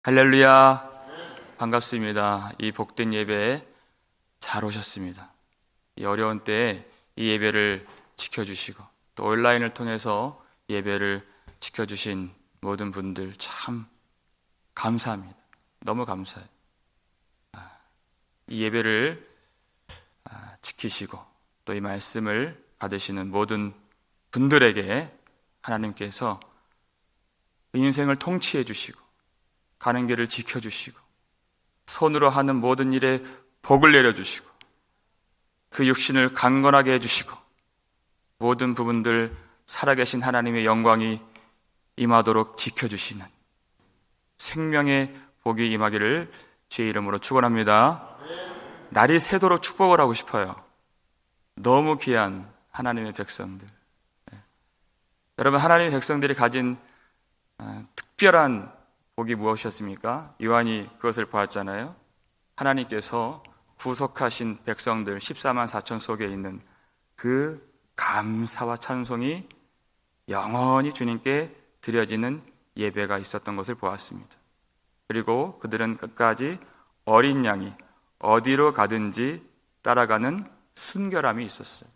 할렐루야, 반갑습니다. 이 복된 예배에 잘 오셨습니다. 이 어려운 때에 이 예배를 지켜주시고 또 온라인을 통해서 예배를 지켜주신 모든 분들 참 감사합니다. 너무 감사해요. 이 예배를 지키시고 또 이 말씀을 받으시는 모든 분들에게 하나님께서 인생을 통치해 주시고 가는 길을 지켜주시고 손으로 하는 모든 일에 복을 내려주시고 그 육신을 강건하게 해주시고 모든 부분들 살아계신 하나님의 영광이 임하도록 지켜주시는 생명의 복이 임하기를 주의 이름으로 축원합니다. 날이 새도록 축복을 하고 싶어요. 너무 귀한 하나님의 백성들. 여러분, 하나님의 백성들이 가진 특별한 복이 무엇이었습니까? 요한이 그것을 보았잖아요. 하나님께서 구속하신 백성들 14만 4천 속에 있는 그 감사와 찬송이 영원히 주님께 드려지는 예배가 있었던 것을 보았습니다. 그리고 그들은 끝까지 어린 양이 어디로 가든지 따라가는 순결함이 있었어요.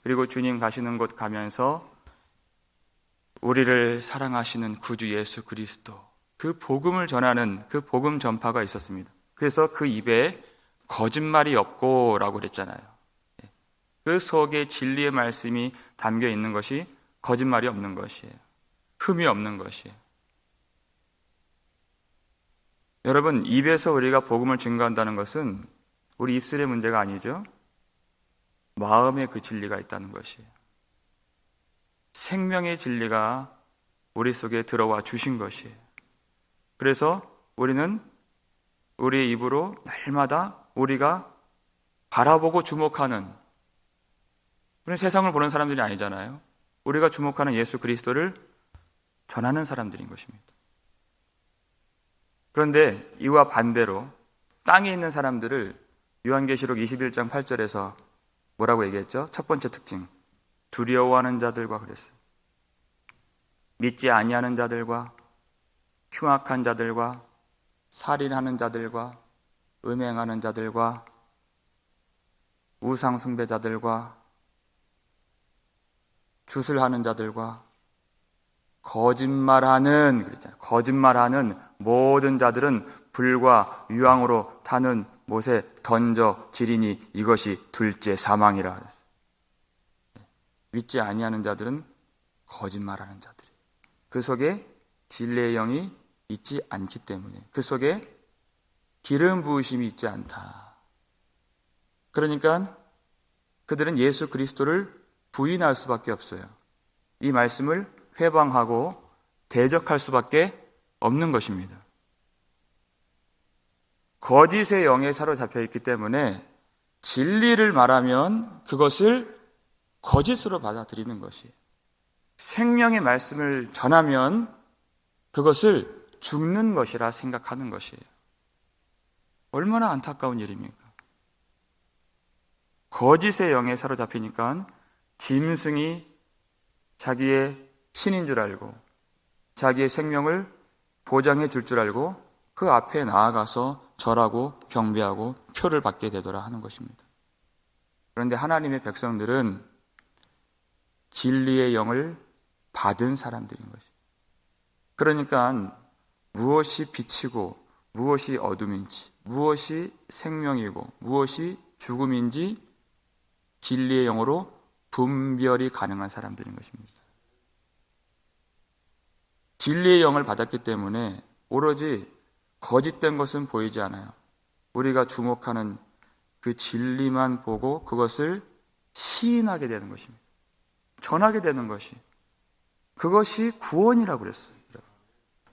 그리고 주님 가시는 곳 가면서 우리를 사랑하시는 구주 예수 그리스도, 그 복음을 전하는 그 복음 전파가 있었습니다. 그래서 그 입에 거짓말이 없고 라고 그랬잖아요. 그 속에 진리의 말씀이 담겨 있는 것이 거짓말이 없는 것이에요. 흠이 없는 것이에요. 여러분, 입에서 우리가 복음을 증거한다는 것은 우리 입술의 문제가 아니죠. 마음에 그 진리가 있다는 것이에요. 생명의 진리가 우리 속에 들어와 주신 것이에요. 그래서 우리는 우리의 입으로 날마다 우리가 바라보고 주목하는, 우리는 세상을 보는 사람들이 아니잖아요. 우리가 주목하는 예수 그리스도를 전하는 사람들인 것입니다. 그런데 이와 반대로 땅에 있는 사람들을 요한계시록 21장 8절에서 뭐라고 얘기했죠? 첫 번째 특징, 두려워하는 자들과 그랬어요. 믿지 아니하는 자들과 흉악한 자들과 살인하는 자들과 음행하는 자들과 우상 숭배자들과 주술하는 자들과 거짓말하는, 그랬잖아요. 거짓말하는 모든 자들은 불과 유황으로 타는 못에 던져 지리니 이것이 둘째 사망이라 그랬어요. 믿지 아니하는 자들은 거짓말하는 자들이에요. 그 속에 진리의 영이 있지 않기 때문에, 그 속에 기름 부으심이 있지 않다. 그러니까 그들은 예수 그리스도를 부인할 수밖에 없어요. 이 말씀을 회방하고 대적할 수밖에 없는 것입니다. 거짓의 영에 사로잡혀 있기 때문에 진리를 말하면 그것을 거짓으로 받아들이는 것이에요. 생명의 말씀을 전하면 그것을 죽는 것이라 생각하는 것이에요. 얼마나 안타까운 일입니까? 거짓의 영에 사로잡히니까 짐승이 자기의 신인 줄 알고 자기의 생명을 보장해 줄 줄 알고 그 앞에 나아가서 절하고 경배하고 표를 받게 되더라 하는 것입니다. 그런데 하나님의 백성들은 진리의 영을 받은 사람들인 것입니다. 그러니까 무엇이 빛이고 무엇이 어둠인지, 무엇이 생명이고 무엇이 죽음인지 진리의 영으로 분별이 가능한 사람들인 것입니다. 진리의 영을 받았기 때문에 오로지 거짓된 것은 보이지 않아요. 우리가 주목하는 그 진리만 보고 그것을 시인하게 되는 것입니다. 전하게 되는 것이, 그것이 구원이라고 그랬어요.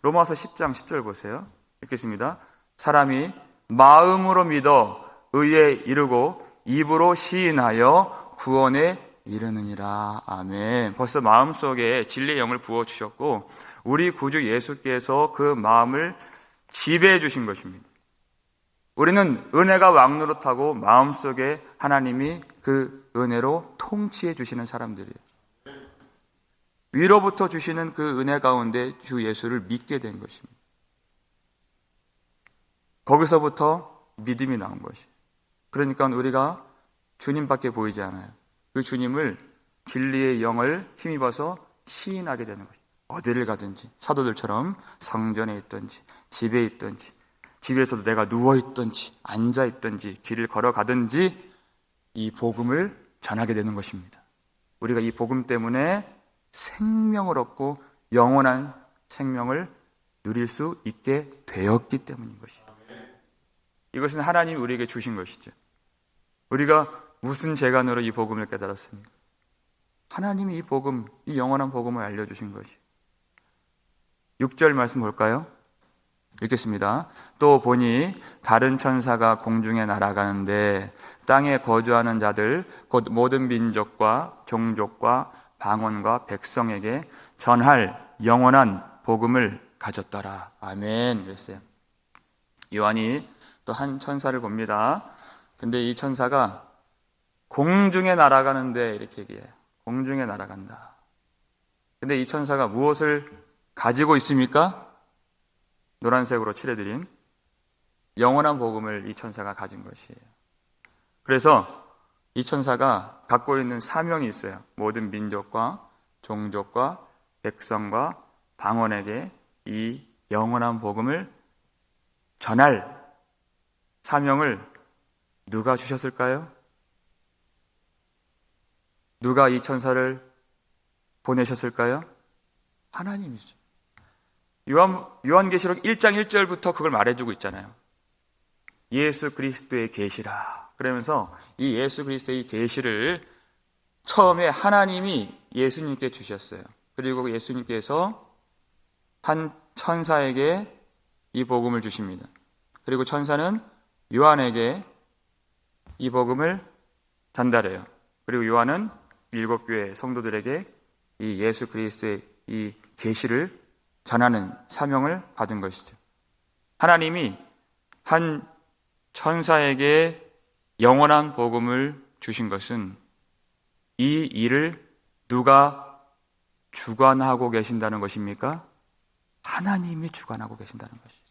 로마서 10장 10절 보세요. 읽겠습니다. 사람이 마음으로 믿어 의에 이르고 입으로 시인하여 구원에 이르느니라. 아멘. 벌써 마음속에 진리의 영을 부어주셨고 우리 구주 예수께서 그 마음을 지배해 주신 것입니다. 우리는 은혜가 왕노릇하고 마음속에 하나님이 그 은혜로 통치해 주시는 사람들이에요. 위로부터 주시는 그 은혜 가운데 주 예수를 믿게 된 것입니다. 거기서부터 믿음이 나온 것이. 그러니까 우리가 주님밖에 보이지 않아요. 그 주님을 진리의 영을 힘입어서 시인하게 되는 것이. 어디를 가든지 사도들처럼 성전에 있든지 집에 있든지 집에서도 내가 누워있든지 앉아있든지 길을 걸어가든지 이 복음을 전하게 되는 것입니다. 우리가 이 복음 때문에 생명을 얻고 영원한 생명을 누릴 수 있게 되었기 때문인 것이죠. 이것은 하나님이 우리에게 주신 것이죠. 우리가 무슨 재간으로 이 복음을 깨달았습니까? 하나님이 이 복음, 이 영원한 복음을 알려주신 것이. 6절 말씀 볼까요? 읽겠습니다. 또 보니 다른 천사가 공중에 날아가는데 땅에 거주하는 자들 곧 모든 민족과 종족과 방언과 백성에게 전할 영원한 복음을 가졌더라. 아멘. 그랬어요. 요한이 또 한 천사를 봅니다. 근데 이 천사가 공중에 날아가는데 이렇게 얘기해요. 공중에 날아간다. 근데 이 천사가 무엇을 가지고 있습니까? 노란색으로 칠해드린 영원한 복음을 이 천사가 가진 것이에요. 그래서 이 천사가 갖고 있는 사명이 있어요. 모든 민족과 종족과 백성과 방언에게 이 영원한 복음을 전할 사명을 누가 주셨을까요? 누가 이 천사를 보내셨을까요? 하나님이죠. 요한계시록 1장 1절부터 그걸 말해주고 있잖아요. 예수 그리스도의 계시라. 그러면서 이 예수 그리스도의 계시를 처음에 하나님이 예수님께 주셨어요. 그리고 예수님께서 한 천사에게 이 복음을 주십니다. 그리고 천사는 요한에게 이 복음을 전달해요. 그리고 요한은 7교회 성도들에게 이 예수 그리스도의 이 계시를 전하는 사명을 받은 것이죠. 하나님이 한 천사에게 영원한 복음을 주신 것은 이 일을 누가 주관하고 계신다는 것입니까? 하나님이 주관하고 계신다는 것이죠.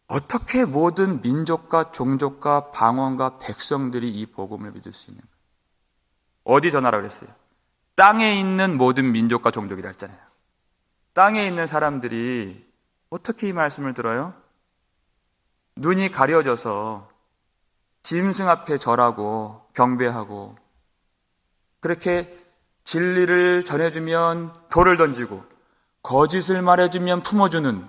어떻게 모든 민족과 종족과 방언과 백성들이 이 복음을 믿을 수 있는가? 어디 전하라고 그랬어요? 땅에 있는 모든 민족과 종족이라 했잖아요. 땅에 있는 사람들이 어떻게 이 말씀을 들어요? 눈이 가려져서 짐승 앞에 절하고 경배하고 그렇게 진리를 전해주면 돌을 던지고 거짓을 말해주면 품어주는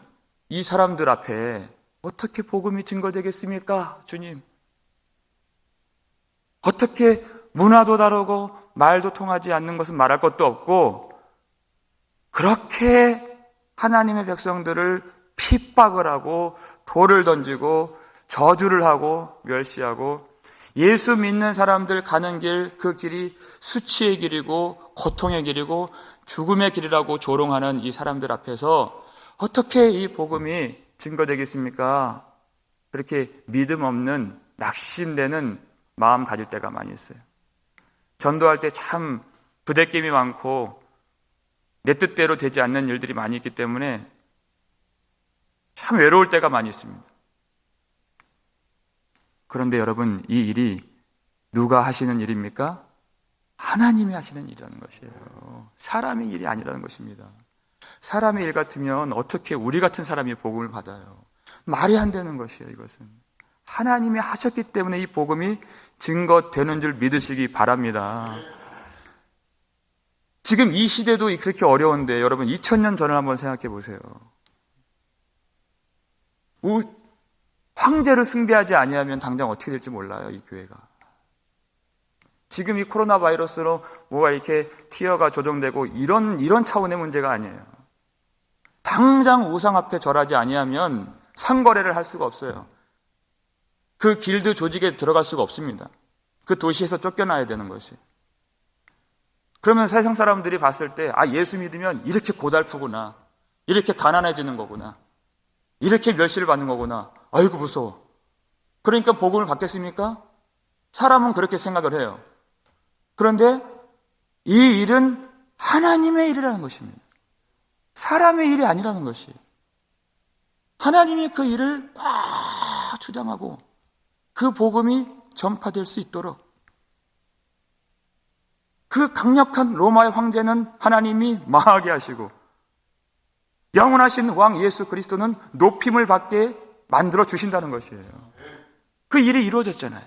이 사람들 앞에 어떻게 복음이 증거되겠습니까? 주님. 어떻게 문화도 다르고 말도 통하지 않는 것은 말할 것도 없고 그렇게 하나님의 백성들을 핍박을 하고 돌을 던지고 저주를 하고 멸시하고 예수 믿는 사람들 가는 길, 그 길이 수치의 길이고 고통의 길이고 죽음의 길이라고 조롱하는 이 사람들 앞에서 어떻게 이 복음이 증거되겠습니까? 그렇게 믿음 없는 낙심되는 마음 가질 때가 많이 있어요. 전도할 때 참 부대낌이 많고 내 뜻대로 되지 않는 일들이 많이 있기 때문에 참 외로울 때가 많이 있습니다. 그런데 여러분, 이 일이 누가 하시는 일입니까? 하나님이 하시는 일이라는 것이에요. 사람의 일이 아니라는 것입니다. 사람의 일 같으면 어떻게 우리 같은 사람이 복음을 받아요? 말이 안 되는 것이에요. 이것은 하나님이 하셨기 때문에 이 복음이 증거되는 줄 믿으시기 바랍니다. 지금 이 시대도 그렇게 어려운데 여러분 2000년 전을 한번 생각해 보세요. 황제를 숭배하지 아니하면 당장 어떻게 될지 몰라요. 이 교회가. 지금 이 코로나 바이러스로 뭐가 이렇게 티어가 조정되고 이런 차원의 문제가 아니에요. 당장 우상 앞에 절하지 아니하면 상거래를 할 수가 없어요. 그 길드 조직에 들어갈 수가 없습니다. 그 도시에서 쫓겨나야 되는 것이. 그러면 세상 사람들이 봤을 때 예수 믿으면 이렇게 고달프구나, 이렇게 가난해지는 거구나, 이렇게 멸시를 받는 거구나. 아이고 무서워. 그러니까 복음을 받겠습니까? 사람은 그렇게 생각을 해요. 그런데 이 일은 하나님의 일이라는 것입니다. 사람의 일이 아니라는 것이. 하나님이 그 일을 꽉 주장하고 그 복음이 전파될 수 있도록 그 강력한 로마의 황제는 하나님이 망하게 하시고 영원하신 왕 예수 그리스도는 높임을 받게 만들어 주신다는 것이에요. 그 일이 이루어졌잖아요.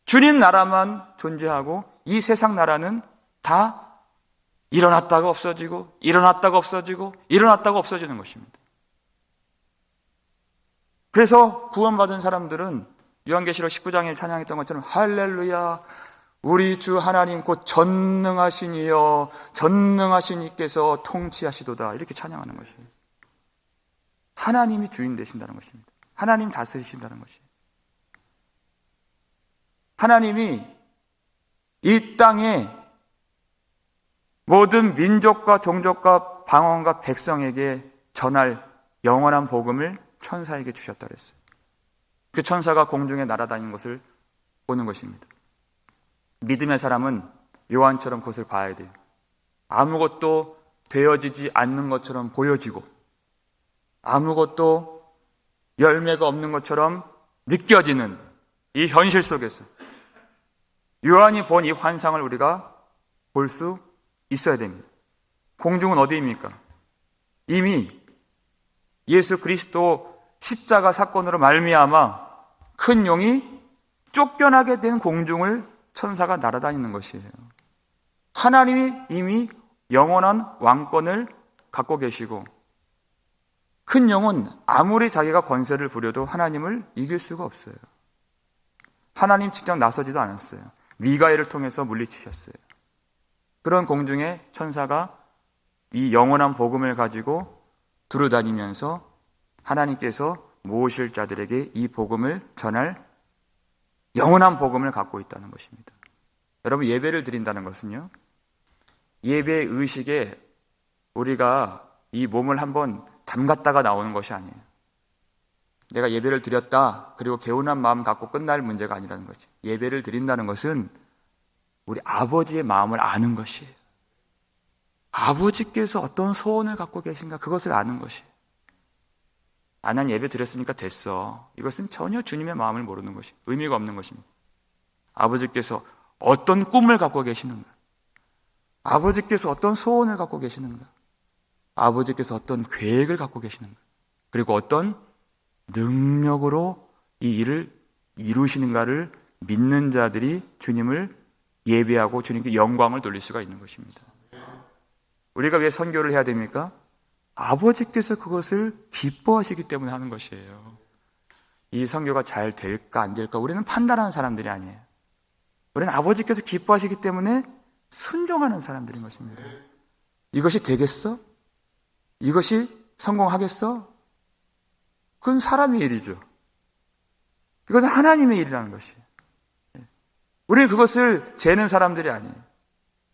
주님 나라만 존재하고 이 세상 나라는 다 일어났다가 없어지고 일어났다가 없어지고 일어났다가 없어지는 것입니다. 그래서 구원받은 사람들은 요한계시록 19장에 찬양했던 것처럼 할렐루야 우리 주 하나님 곧 전능하신 이여 전능하신 이께서 통치하시도다 이렇게 찬양하는 것이에요. 하나님이 주인 되신다는 것입니다. 하나님 다스리신다는 것이에요. 하나님이 이 땅에 모든 민족과 종족과 방언과 백성에게 전할 영원한 복음을 천사에게 주셨다 그랬어요. 그 천사가 공중에 날아다니는 것을 보는 것입니다. 믿음의 사람은 요한처럼 그것을 봐야 돼요. 아무것도 되어지지 않는 것처럼 보여지고 아무것도 열매가 없는 것처럼 느껴지는 이 현실 속에서 요한이 본 이 환상을 우리가 볼 수 있어야 됩니다. 공중은 어디입니까? 이미 예수 그리스도 십자가 사건으로 말미암아 큰 용이 쫓겨나게 된 공중을 천사가 날아다니는 것이에요. 하나님이 이미 영원한 왕권을 갖고 계시고 큰 영은 아무리 자기가 권세를 부려도 하나님을 이길 수가 없어요. 하나님 직접 나서지도 않았어요. 미가엘을 통해서 물리치셨어요. 그런 공중에 천사가 이 영원한 복음을 가지고 두루다니면서 하나님께서 모으실 자들에게 이 복음을 전할 영원한 복음을 갖고 있다는 것입니다. 여러분 예배를 드린다는 것은요. 예배 의식에 우리가 이 몸을 한번 담갔다가 나오는 것이 아니에요. 내가 예배를 드렸다 그리고 개운한 마음 갖고 끝날 문제가 아니라는 거지. 예배를 드린다는 것은 우리 아버지의 마음을 아는 것이에요. 아버지께서 어떤 소원을 갖고 계신가 그것을 아는 것이에요. 난 예배 드렸으니까 됐어. 이것은 전혀 주님의 마음을 모르는 것이 의미가 없는 것입니다. 아버지께서 어떤 꿈을 갖고 계시는가? 아버지께서 어떤 소원을 갖고 계시는가? 아버지께서 어떤 계획을 갖고 계시는가? 그리고 어떤 능력으로 이 일을 이루시는가를 믿는 자들이 주님을 예배하고 주님께 영광을 돌릴 수가 있는 것입니다. 우리가 왜 선교를 해야 됩니까? 아버지께서 그것을 기뻐하시기 때문에 하는 것이에요. 이 선교가 잘 될까 안 될까 우리는 판단하는 사람들이 아니에요. 우리는 아버지께서 기뻐하시기 때문에 순종하는 사람들인 것입니다. 이것이 되겠어? 이것이 성공하겠어? 그건 사람의 일이죠. 이것은 하나님의 일이라는 것이에요. 우리는 그것을 재는 사람들이 아니에요.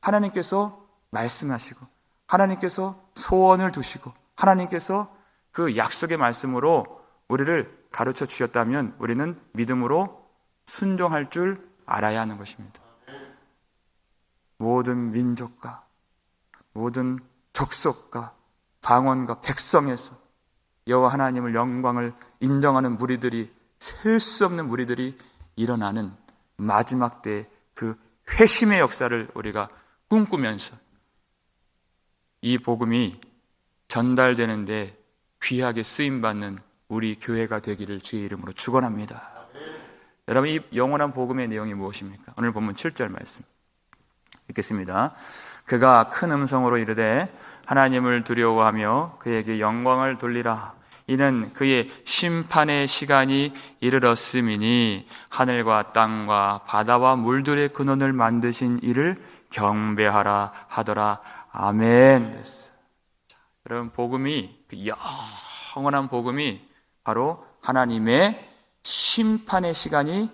하나님께서 말씀하시고 하나님께서 소원을 두시고 하나님께서 그 약속의 말씀으로 우리를 가르쳐 주셨다면 우리는 믿음으로 순종할 줄 알아야 하는 것입니다. 모든 민족과 모든 족속과 방언과 백성에서 여호와 하나님을 영광을 인정하는 무리들이 셀 수 없는 무리들이 일어나는 마지막 때 그 회심의 역사를 우리가 꿈꾸면서 이 복음이 전달되는데 귀하게 쓰임받는 우리 교회가 되기를 주의 이름으로 축원합니다. 여러분 이 영원한 복음의 내용이 무엇입니까? 오늘 본문 7절 말씀 읽겠습니다. 그가 큰 음성으로 이르되 하나님을 두려워하며 그에게 영광을 돌리라. 이는 그의 심판의 시간이 이르렀음이니 하늘과 땅과 바다와 물들의 근원을 만드신 이를 경배하라 하더라. 아멘. 여러분 복음이 그 영원한 복음이 바로 하나님의 심판의 시간이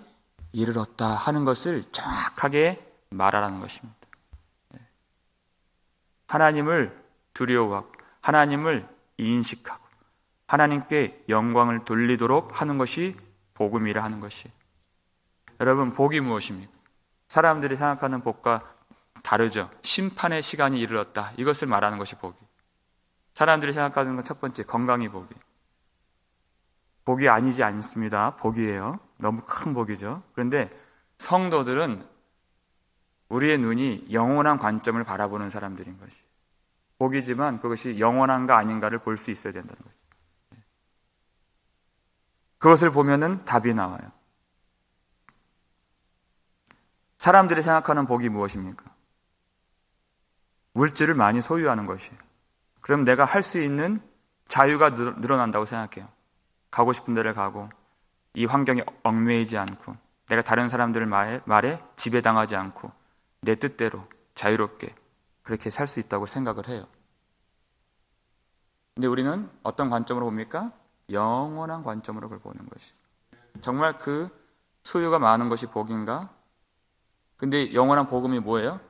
이르렀다 하는 것을 정확하게 말하라는 것입니다. 하나님을 두려워하고 하나님을 인식하고 하나님께 영광을 돌리도록 하는 것이 복음이라 하는 것이. 여러분 복이 무엇입니까? 사람들이 생각하는 복과 다르죠. 심판의 시간이 이르렀다. 이것을 말하는 것이 복이. 사람들이 생각하는 건 첫 번째 건강이 복이. 복이 아니지 않습니다. 복이에요. 너무 큰 복이죠. 그런데 성도들은 우리의 눈이 영원한 관점을 바라보는 사람들인 것이 복이지만 그것이 영원한가 아닌가를 볼 수 있어야 된다는 거죠. 그것을 보면은 답이 나와요. 사람들이 생각하는 복이 무엇입니까? 물질을 많이 소유하는 것이에요. 그럼 내가 할 수 있는 자유가 늘어난다고 생각해요. 가고 싶은 데를 가고 이 환경에 얽매이지 않고 내가 다른 사람들 말에 지배당하지 않고 내 뜻대로 자유롭게 그렇게 살 수 있다고 생각을 해요. 근데 우리는 어떤 관점으로 봅니까? 영원한 관점으로 그걸 보는 것이. 정말 그 소유가 많은 것이 복인가? 근데 영원한 복음이 뭐예요?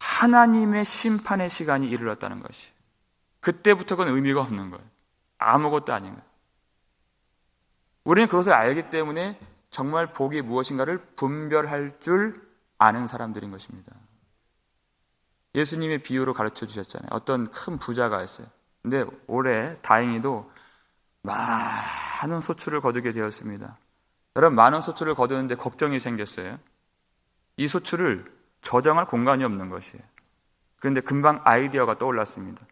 하나님의 심판의 시간이 이르렀다는 것이. 그때부터 그건 의미가 없는 거예요. 아무것도 아닌 거예요. 우리는 그것을 알기 때문에 정말 복이 무엇인가를 분별할 줄 아는 사람들인 것입니다. 예수님의 비유로 가르쳐 주셨잖아요. 어떤 큰 부자가 있어요. 근데 올해 다행히도 많은 소출을 거두게 되었습니다. 여러분, 많은 소출을 거두는데 걱정이 생겼어요. 이 소출을 저장할 공간이 없는 것이에요. 그런데 금방 아이디어가 떠올랐습니다.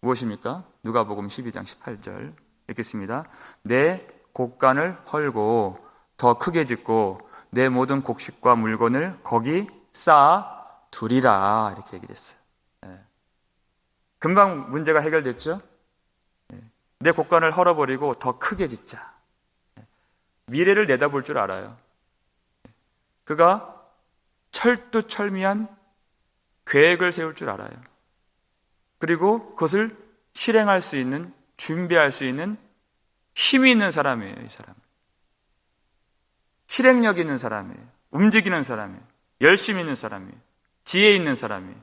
무엇입니까? 누가복음 12장 18절 읽겠습니다. 내 곡간을 헐고 더 크게 짓고 내 모든 곡식과 물건을 거기 쌓아 두리라, 이렇게 얘기를 했어요. 금방 문제가 해결됐죠? 내 곡간을 헐어버리고 더 크게 짓자. 미래를 내다볼 줄 알아요. 그가 철두철미한 계획을 세울 줄 알아요. 그리고 그것을 실행할 수 있는, 준비할 수 있는 힘이 있는 사람이에요. 이 사람. 실행력 있는 사람이에요. 움직이는 사람이에요. 열심히 있는 사람이에요. 지혜 있는 사람이에요.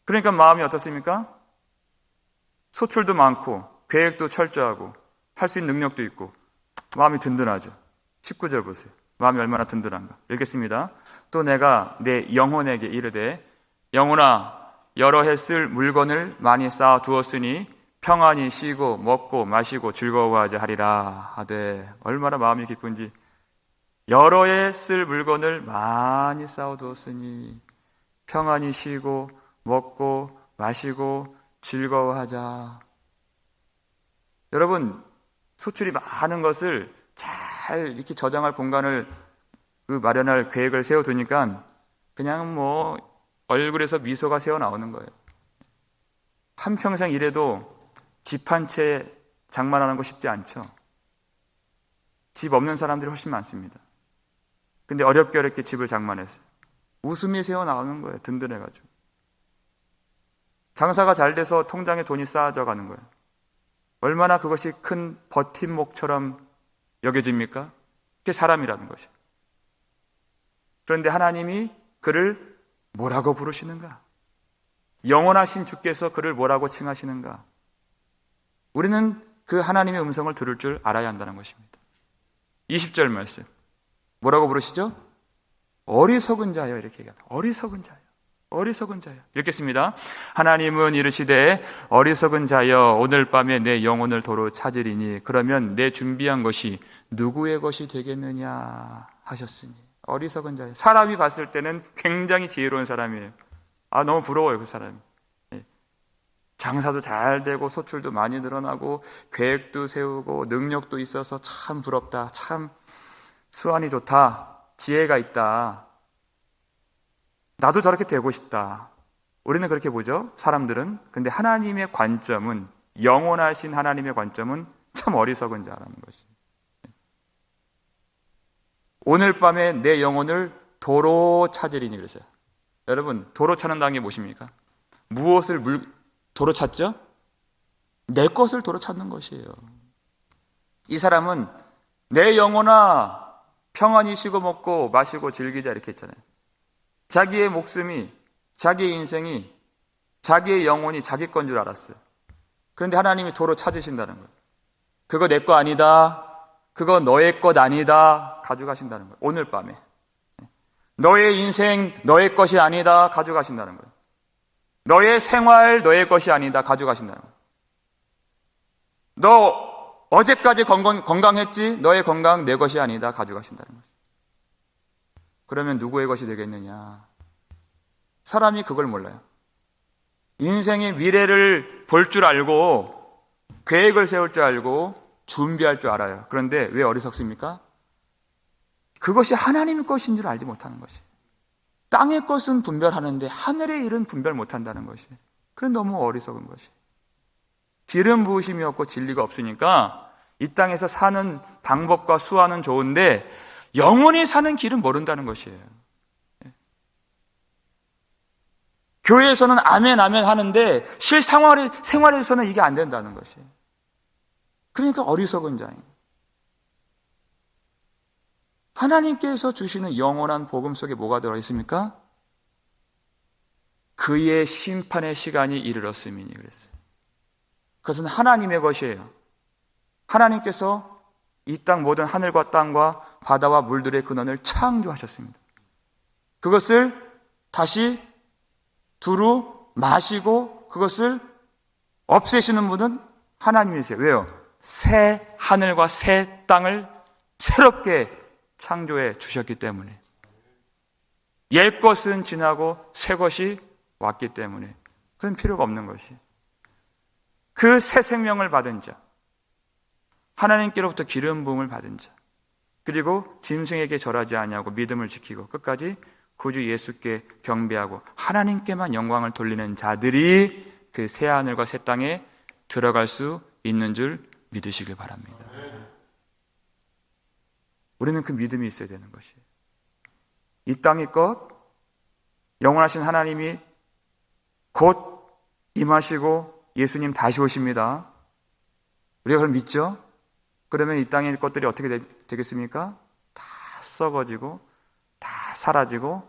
그러니까 마음이 어떻습니까? 소출도 많고 계획도 철저하고 할 수 있는 능력도 있고 마음이 든든하죠. 19절 보세요. 마음이 얼마나 든든한가. 읽겠습니다. 또 내가 내 영혼에게 이르되 영혼아, 여러 해 쓸 물건을 많이 쌓아 두었으니 평안히 쉬고 먹고 마시고 즐거워하자 하리라 하되. 얼마나 마음이 기쁜지. 여러 해 쓸 물건을 많이 쌓아 두었으니 평안히 쉬고 먹고 마시고 즐거워하자. 여러분, 소출이 많은 것을 잘 이렇게 저장할 공간을 마련할 계획을 세워두니까 그냥 뭐 얼굴에서 미소가 새어 나오는 거예요. 한평생 일해도 집 한 채 장만하는 거 쉽지 않죠. 집 없는 사람들이 훨씬 많습니다. 근데 어렵게 집을 장만했어요. 웃음이 새어 나오는 거예요. 든든해가지고. 장사가 잘 돼서 통장에 돈이 쌓아져 가는 거예요. 얼마나 그것이 큰 버팀목처럼 여겨집니까? 그게 사람이라는 것이에요. 그런데 하나님이 그를 뭐라고 부르시는가? 영원하신 주께서 그를 뭐라고 칭하시는가? 우리는 그 하나님의 음성을 들을 줄 알아야 한다는 것입니다. 20절 말씀. 뭐라고 부르시죠? 어리석은 자여, 이렇게 얘기합니다. 어리석은 자여. 어리석은 자여. 읽겠습니다. 하나님은 이르시되 어리석은 자여, 오늘 밤에 내 영혼을 도로 찾으리니 그러면 내 준비한 것이 누구의 것이 되겠느냐 하셨으니. 어리석은 자여. 사람이 봤을 때는 굉장히 지혜로운 사람이에요. 너무 부러워요, 그 사람이. 장사도 잘 되고 소출도 많이 늘어나고 계획도 세우고 능력도 있어서 참 부럽다. 참 수완이 좋다. 지혜가 있다. 나도 저렇게 되고 싶다. 우리는 그렇게 보죠, 사람들은. 근데 하나님의 관점은, 영원하신 하나님의 관점은 참 어리석은 자라는 것이. 오늘 밤에 내 영혼을 도로 찾으리니 그랬어요. 여러분, 도로 찾는다는 게 무엇입니까? 무엇을 도로 찾죠? 내 것을 도로 찾는 것이에요. 이 사람은 내 영혼아 평안히 쉬고 먹고 마시고 즐기자, 이렇게 했잖아요. 자기의 목숨이, 자기의 인생이, 자기의 영혼이 자기 건 줄 알았어요. 그런데 하나님이 도로 찾으신다는 거예요. 그거 내 거 아니다. 그거 너의 것 아니다. 가져가신다는 거예요. 오늘 밤에. 너의 인생 너의 것이 아니다. 가져가신다는 거예요. 너의 생활 너의 것이 아니다. 가져가신다는 거예요. 너 어제까지 건강했지 너의 건강 내 것이 아니다 가져가신다는 거죠. 그러면 누구의 것이 되겠느냐? 사람이 그걸 몰라요. 인생의 미래를 볼 줄 알고 계획을 세울 줄 알고 준비할 줄 알아요. 그런데 왜 어리석습니까? 그것이 하나님의 것인 줄 알지 못하는 것이. 땅의 것은 분별하는데 하늘의 일은 분별 못한다는 것이. 그건 너무 어리석은 것이. 기름 부으심이 없고 진리가 없으니까 이 땅에서 사는 방법과 수완은 좋은데 영원히 사는 길은 모른다는 것이에요. 교회에서는 아멘 아멘 하는데 생활에서는 이게 안 된다는 것이에요. 그러니까 어리석은 자입니다. 하나님께서 주시는 영원한 복음 속에 뭐가 들어있습니까? 그의 심판의 시간이 이르렀음이니 그랬어요. 그것은 하나님의 것이에요. 하나님께서 이 땅 모든 하늘과 땅과 바다와 물들의 근원을 창조하셨습니다. 그것을 다시 두루 마시고 그것을 없애시는 분은 하나님이세요. 왜요? 새 하늘과 새 땅을 새롭게 창조해 주셨기 때문에. 옛 것은 지나고 새 것이 왔기 때문에 그건 필요가 없는 것이. 그 새 생명을 받은 자, 하나님께로부터 기름 부음을 받은 자, 그리고 짐승에게 절하지 아니하고 믿음을 지키고 끝까지 구주 예수께 경배하고 하나님께만 영광을 돌리는 자들이 그 새 하늘과 새 땅에 들어갈 수 있는 줄 믿으시길 바랍니다. 우리는 그 믿음이 있어야 되는 것이에요. 이 땅의 것, 영원하신 하나님이 곧 임하시고 예수님 다시 오십니다. 우리가 그걸 믿죠? 그러면 이 땅의 것들이 어떻게 되겠습니까? 다 썩어지고 다 사라지고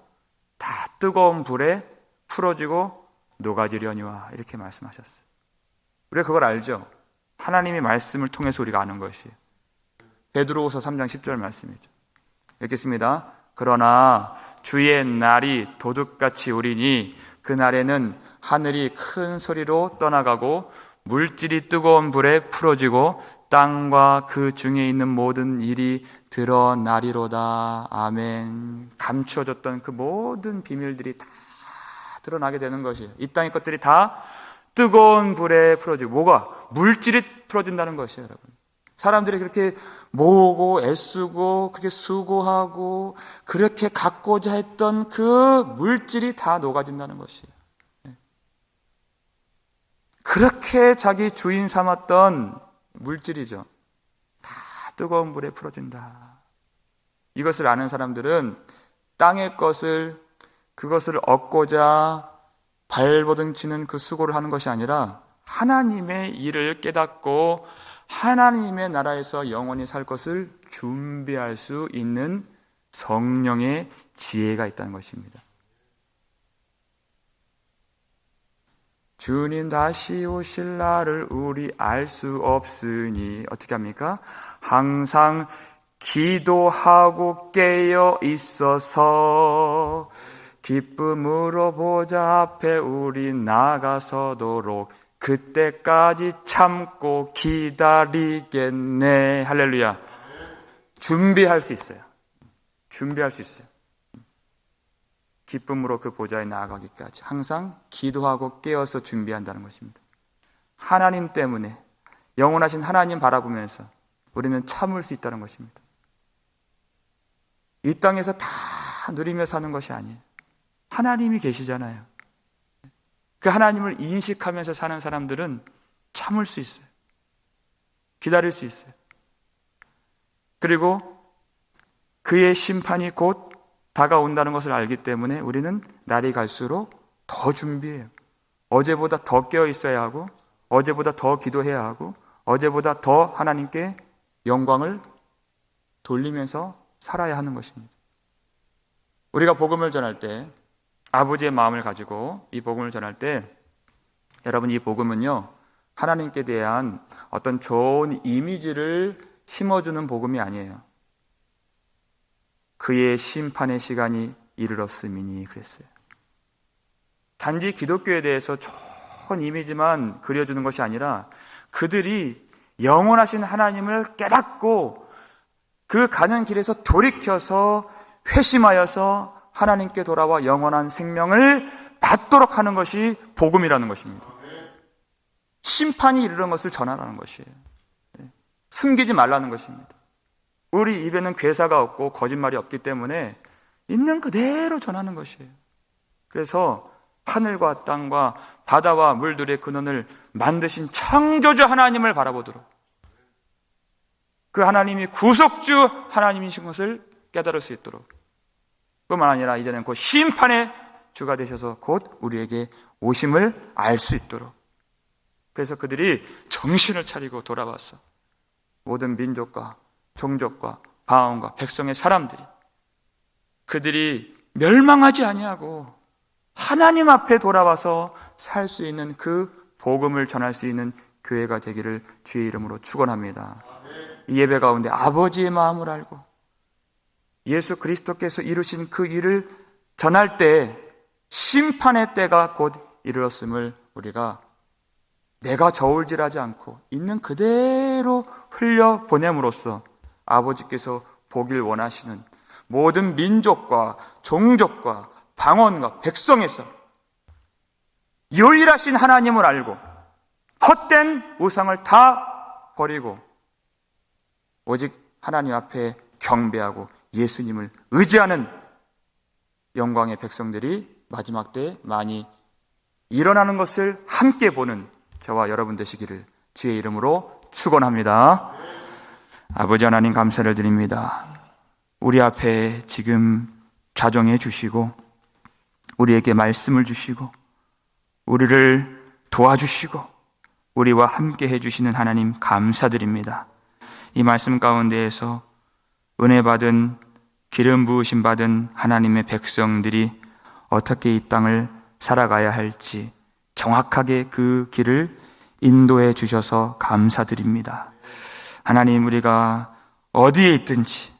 다 뜨거운 불에 풀어지고 녹아지려니와 이렇게 말씀하셨어요. 우리가 그걸 알죠? 하나님의 말씀을 통해서 우리가 아는 것이에요. 베드로후서 3장 10절 말씀이죠. 읽겠습니다. 그러나 주의 날이 도둑같이 오리니 그 날에는 하늘이 큰 소리로 떠나가고 물질이 뜨거운 불에 풀어지고 땅과 그 중에 있는 모든 일이 드러나리로다. 아멘. 감추어졌던 그 모든 비밀들이 다 드러나게 되는 것이에요. 이 땅의 것들이 다 뜨거운 불에 풀어지고 뭐가? 물질이 풀어진다는 것이에요, 여러분. 사람들이 그렇게 모으고 애쓰고 그렇게 수고하고 그렇게 갖고자 했던 그 물질이 다 녹아진다는 것이에요. 그렇게 자기 주인 삼았던 물질이죠. 다 뜨거운 불에 풀어진다. 이것을 아는 사람들은 땅의 것을 그것을 얻고자 발버둥치는 그 수고를 하는 것이 아니라 하나님의 일을 깨닫고 하나님의 나라에서 영원히 살 것을 준비할 수 있는 성령의 지혜가 있다는 것입니다. 주님 다시 오실 날을 우리 알 수 없으니 어떻게 합니까? 항상 기도하고 깨어 있어서 기쁨으로 보좌 앞에 우리 나가서도록 그때까지 참고 기다리겠네. 할렐루야. 준비할 수 있어요. 준비할 수 있어요. 기쁨으로 그 보좌에 나아가기까지 항상 기도하고 깨어서 준비한다는 것입니다. 하나님 때문에 영원하신 하나님 바라보면서 우리는 참을 수 있다는 것입니다. 이 땅에서 다 누리며 사는 것이 아니에요. 하나님이 계시잖아요. 그 하나님을 인식하면서 사는 사람들은 참을 수 있어요. 기다릴 수 있어요. 그리고 그의 심판이 곧 다가온다는 것을 알기 때문에 우리는 날이 갈수록 더 준비해요. 어제보다 더 깨어 있어야 하고 어제보다 더 기도해야 하고 어제보다 더 하나님께 영광을 돌리면서 살아야 하는 것입니다. 우리가 복음을 전할 때 아버지의 마음을 가지고 이 복음을 전할 때 여러분 이 복음은요 하나님께 대한 어떤 좋은 이미지를 심어주는 복음이 아니에요. 그의 심판의 시간이 이르렀음이니 그랬어요. 단지 기독교에 대해서 좋은 이미지만 그려주는 것이 아니라 그들이 영원하신 하나님을 깨닫고 그 가는 길에서 돌이켜서 회심하여서 하나님께 돌아와 영원한 생명을 받도록 하는 것이 복음이라는 것입니다. 심판이 이르는 것을 전하라는 것이에요. 숨기지 말라는 것입니다. 우리 입에는 괴사가 없고 거짓말이 없기 때문에 있는 그대로 전하는 것이에요. 그래서 하늘과 땅과 바다와 물들의 근원을 만드신 창조주 하나님을 바라보도록, 그 하나님이 구속주 하나님이신 것을 깨달을 수 있도록, 뿐만 아니라 이제는 곧 심판의 주가 되셔서 곧 우리에게 오심을 알 수 있도록, 그래서 그들이 정신을 차리고 돌아와서 모든 민족과 종족과 방언과 백성의 사람들이 그들이 멸망하지 아니하고 하나님 앞에 돌아와서 살 수 있는 그 복음을 전할 수 있는 교회가 되기를 주의 이름으로 축원합니다. 이 예배 가운데 아버지의 마음을 알고 예수 그리스도께서 이루신 그 일을 전할 때 심판의 때가 곧 이르렀음을 우리가 내가 저울질하지 않고 있는 그대로 흘려보냄으로써 아버지께서 보길 원하시는 모든 민족과 종족과 방언과 백성에서 유일하신 하나님을 알고 헛된 우상을 다 버리고 오직 하나님 앞에 경배하고 예수님을 의지하는 영광의 백성들이 마지막 때에 많이 일어나는 것을 함께 보는 저와 여러분 되시기를 주의 이름으로 축원합니다. 아버지 하나님 감사를 드립니다. 우리 앞에 지금 좌정해 주시고 우리에게 말씀을 주시고 우리를 도와주시고 우리와 함께 해주시는 하나님 감사드립니다. 이 말씀 가운데에서 은혜 받은 기름 부으심 받은 하나님의 백성들이 어떻게 이 땅을 살아가야 할지 정확하게 그 길을 인도해 주셔서 감사드립니다. 하나님, 우리가 어디에 있든지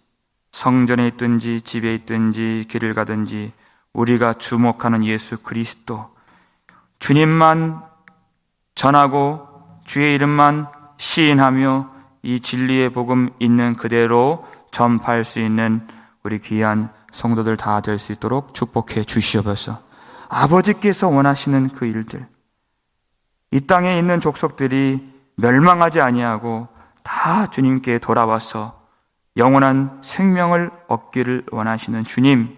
성전에 있든지 집에 있든지 길을 가든지 우리가 주목하는 예수 그리스도 주님만 전하고 주의 이름만 시인하며 이 진리의 복음 있는 그대로 전파할 수 있는 우리 귀한 성도들 다 될 수 있도록 축복해 주시옵소서. 아버지께서 원하시는 그 일들, 이 땅에 있는 족속들이 멸망하지 아니하고 다 주님께 돌아와서 영원한 생명을 얻기를 원하시는 주님,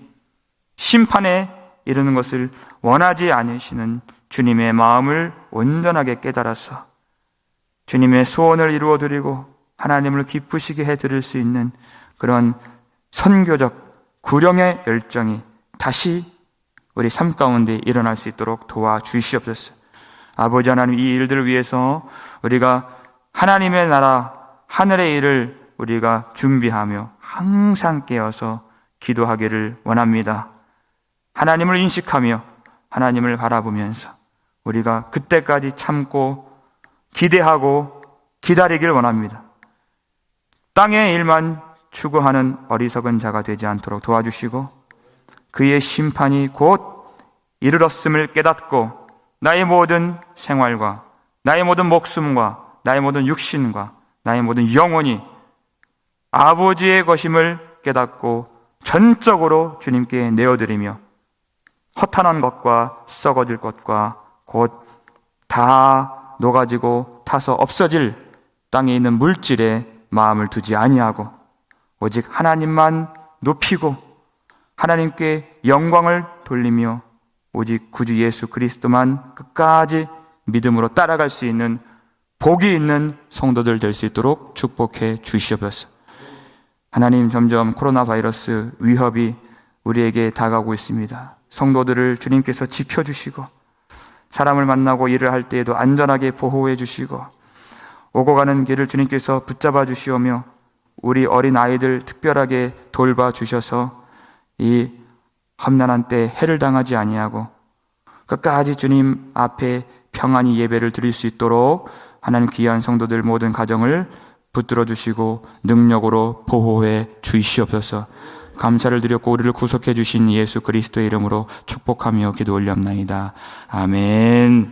심판에 이르는 것을 원하지 않으시는 주님의 마음을 온전하게 깨달아서 주님의 소원을 이루어드리고 하나님을 기쁘시게 해드릴 수 있는 그런 선교적 구령의 열정이 다시 우리 삶 가운데 일어날 수 있도록 도와주시옵소서. 아버지 하나님, 이 일들을 위해서 우리가 하나님의 나라 하늘의 일을 우리가 준비하며 항상 깨어서 기도하기를 원합니다. 하나님을 인식하며 하나님을 바라보면서 우리가 그때까지 참고 기대하고 기다리길 원합니다. 땅의 일만 추구하는 어리석은 자가 되지 않도록 도와주시고 그의 심판이 곧 이르렀음을 깨닫고 나의 모든 생활과 나의 모든 목숨과 나의 모든 육신과 나의 모든 영혼이 아버지의 것임을 깨닫고 전적으로 주님께 내어드리며 허탄한 것과 썩어질 것과 곧 다 녹아지고 타서 없어질 땅에 있는 물질에 마음을 두지 아니하고 오직 하나님만 높이고 하나님께 영광을 돌리며 오직 구주 예수 그리스도만 끝까지 믿음으로 따라갈 수 있는 복이 있는 성도들 될 수 있도록 축복해 주시옵소서. 하나님, 점점 코로나 바이러스 위협이 우리에게 다가오고 있습니다. 성도들을 주님께서 지켜주시고 사람을 만나고 일을 할 때에도 안전하게 보호해 주시고 오고 가는 길을 주님께서 붙잡아 주시오며 우리 어린 아이들 특별하게 돌봐 주셔서 이 험난한 때 해를 당하지 아니하고 끝까지 주님 앞에 평안히 예배를 드릴 수 있도록 하나님 귀한 성도들 모든 가정을 붙들어 주시고 능력으로 보호해 주시옵소서. 감사를 드렸고 우리를 구속해 주신 예수 그리스도의 이름으로 축복하며 기도 올렸나이다. 아멘.